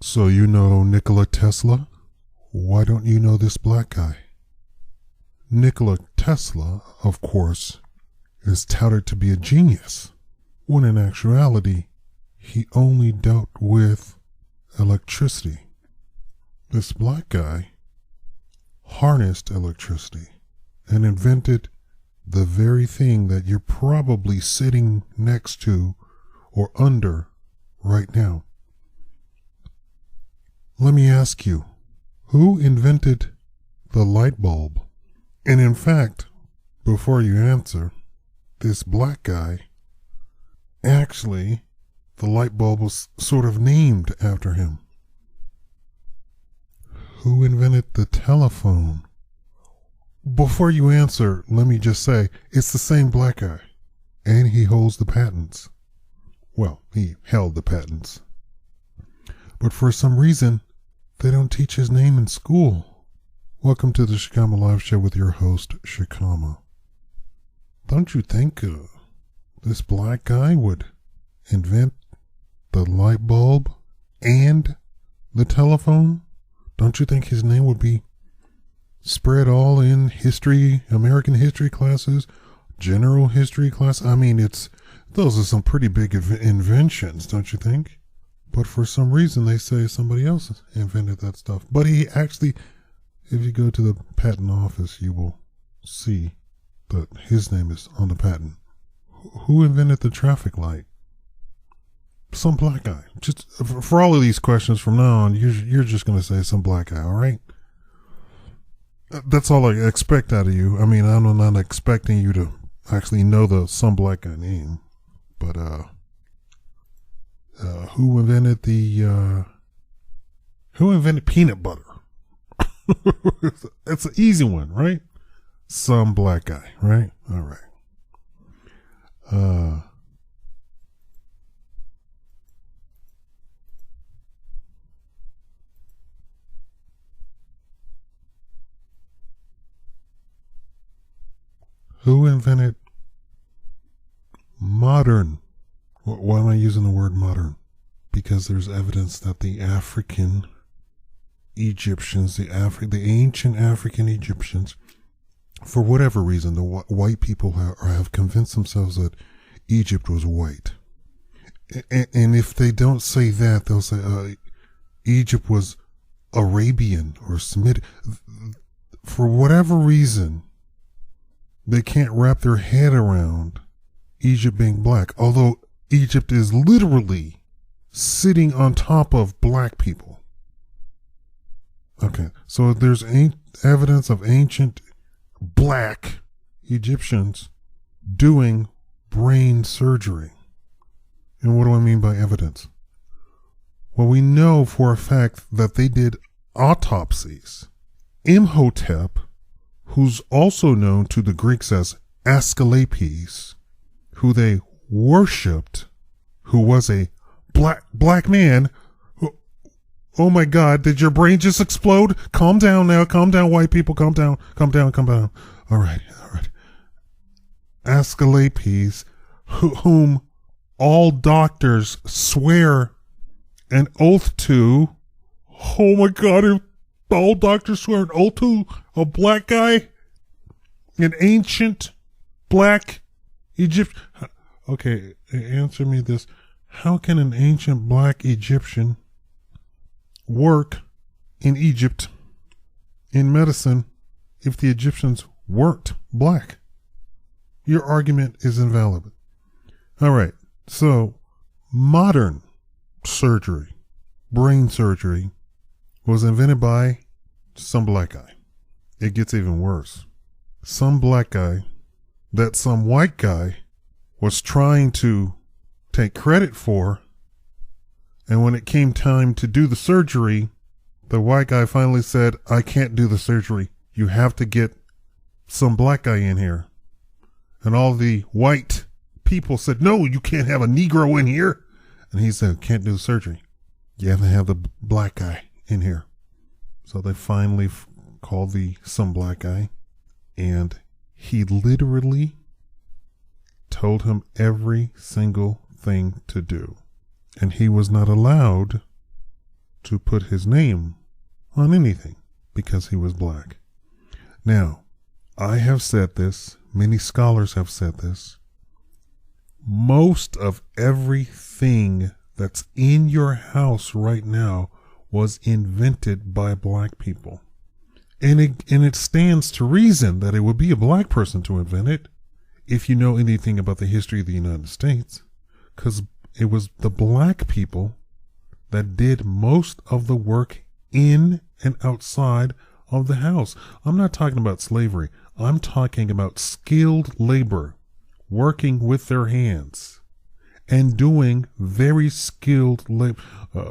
So you know Nikola Tesla? Why don't you know this black guy? Nikola Tesla, of course, is touted to be a genius, when in actuality, he only dealt with electricity. This black guy harnessed electricity and invented the very thing that you're probably sitting next to or under right now. Let me ask you, who invented the light bulb? And in fact, before you answer, this black guy, actually, the light bulb was sort of named after him. Who invented the telephone? Before you answer, let me just say, it's the same black guy, and he holds the patents. Well, he held the patents. But for some reason, they don't teach his name in school. Welcome to the Shakaama Live Show with your host, Shakaama. Don't you think this black guy would invent the light bulb and the telephone? Don't you think his name would be spread all in history, American history classes, general history class? I mean, those are some pretty big inventions, don't you think? But for some reason, they say somebody else invented that stuff. But he actually, if you go to the patent office, you will see that his name is on the patent. Who invented the traffic light? Some black guy. Just for all of these questions from now on, you're just going to say some black guy, all right? That's all I expect out of you. I mean, I'm not expecting you to actually know the some black guy name, but who invented peanut butter? It's an easy one, right? Some black guy, right? All right. Who invented modern? Why am I using the word modern? Because there's evidence that the African Egyptians, the ancient African Egyptians, for whatever reason, the white people have convinced themselves that Egypt was white. And if they don't say that, they'll say Egypt was Arabian or Semitic. For whatever reason, they can't wrap their head around Egypt being black, although Egypt is literally sitting on top of black people. Okay, so there's evidence of ancient black Egyptians doing brain surgery. And what do I mean by evidence? Well, we know for a fact that they did autopsies. Imhotep, who's also known to the Greeks as Asclepius, who they worshipped, who was a black man. Oh my God, did your brain just explode? Calm down now, calm down, white people, calm down. All right. Asclepius, whom all doctors swear an oath to. Oh my God, if all doctors swear an oath to a black guy, an ancient black Egypt. Okay, answer me this. How can an ancient black Egyptian work in Egypt in medicine if the Egyptians weren't black? Your argument is invalid. All right, so modern surgery, brain surgery, was invented by some black guy. It gets even worse. Some black guy that some white guy was trying to take credit for, and when it came time to do the surgery, the white guy finally said, I can't do the surgery. You have to get some black guy in here. And all the white people said, no, you can't have a Negro in here. And he said, can't do the surgery. You have to have the black guy in here. So they finally called some black guy, and he literally told him every single thing to do. And he was not allowed to put his name on anything because he was black. Now, I have said this, many scholars have said this. Most of everything that's in your house right now was invented by black people. And it stands to reason that it would be a black person to invent it if you know anything about the history of the United States, because it was the black people that did most of the work in and outside of the house. I'm not talking about slavery. I'm talking about skilled labor, working with their hands and doing very skilled labor,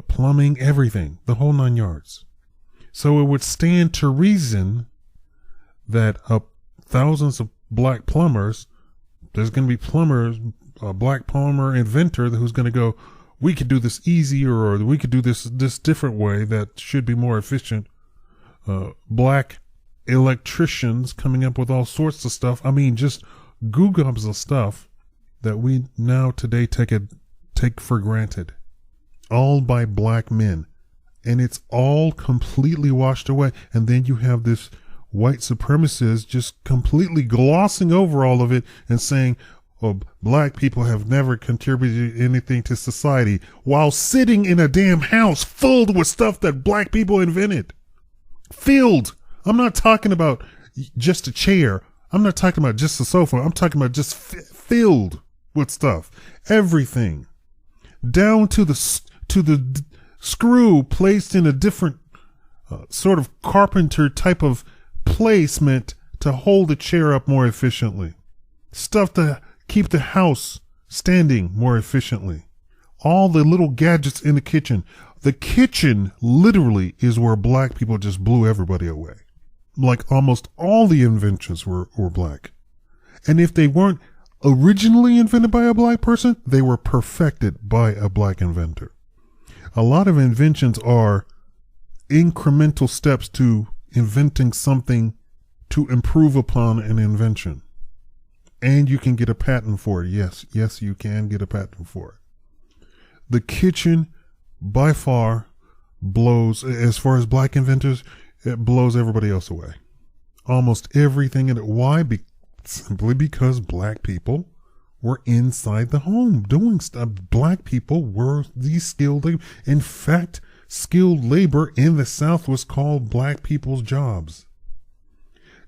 plumbing, everything, the whole 9 yards. So it would stand to reason that thousands of black plumbers, there's going to be plumbers, a black plumber inventor who's going to go, we could do this easier, or we could do this different way that should be more efficient. Black electricians coming up with all sorts of stuff. I mean, just googles of stuff that we now today take for granted, all by black men. And it's all completely washed away. And then you have this white supremacist just completely glossing over all of it and saying, oh, black people have never contributed anything to society, while sitting in a damn house filled with stuff that black people invented. Filled. I'm not talking about just a chair. I'm not talking about just a sofa. I'm talking about just filled with stuff. Everything. Down to the screw placed in a different sort of carpenter type of placement to hold the chair up more efficiently. Stuff to keep the house standing more efficiently. All the little gadgets in the kitchen. The kitchen literally is where black people just blew everybody away. Like almost all the inventions were black. And if they weren't originally invented by a black person, they were perfected by a black inventor. A lot of inventions are incremental steps to inventing something to improve upon an invention. And you can get a patent for it. Yes, you can get a patent for it. The kitchen, by far, blows, as far as black inventors, it blows everybody else away. Almost everything in it. Why? Simply because black people were inside the home doing stuff. Black people were the skilled labor. In fact, skilled labor in the South was called black people's jobs.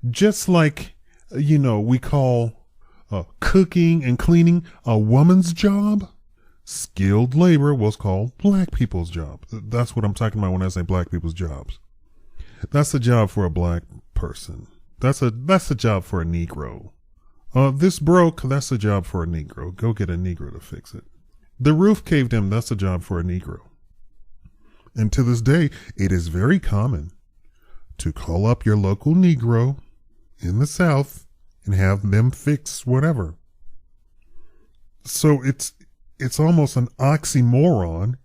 Just like, we call cooking and cleaning a woman's job, skilled labor was called black people's job. That's what I'm talking about when I say black people's jobs. That's a job for a black person. That's a job for a Negro. This broke, that's a job for a Negro. Go get a Negro to fix it. The roof caved in, that's a job for a Negro. And to this day, it is very common to call up your local Negro in the South and have them fix whatever. So it's almost an oxymoron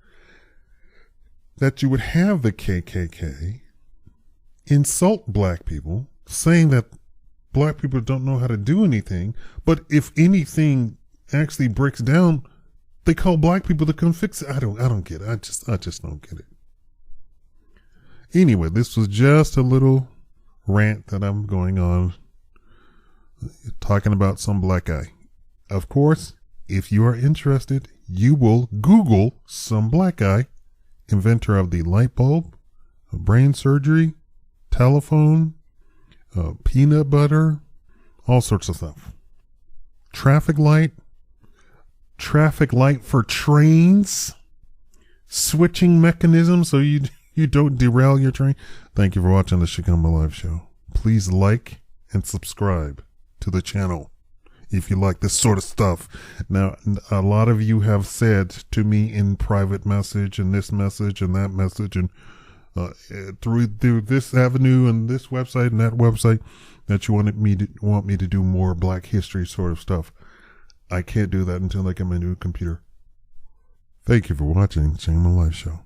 that you would have the KKK insult black people, saying that black people don't know how to do anything, but if anything actually breaks down, they call black people to come fix it. I don't get it. I just don't get it. Anyway, this was just a little rant that I'm going on, talking about some black guy. Of course, if you are interested, you will Google some black guy, inventor of the light bulb, brain surgery, telephone, peanut butter, all sorts of stuff. Traffic light for trains, switching mechanism so you don't derail your train. Thank you for watching the Shakaama Live Show. Please like and subscribe to the channel if you like this sort of stuff. Now, a lot of you have said to me in private message and this message and that message and through this avenue and this website and that website that you want me to do more black history sort of stuff. I can't do that until I get my new computer. Thank you for watching Shakaama Live Show.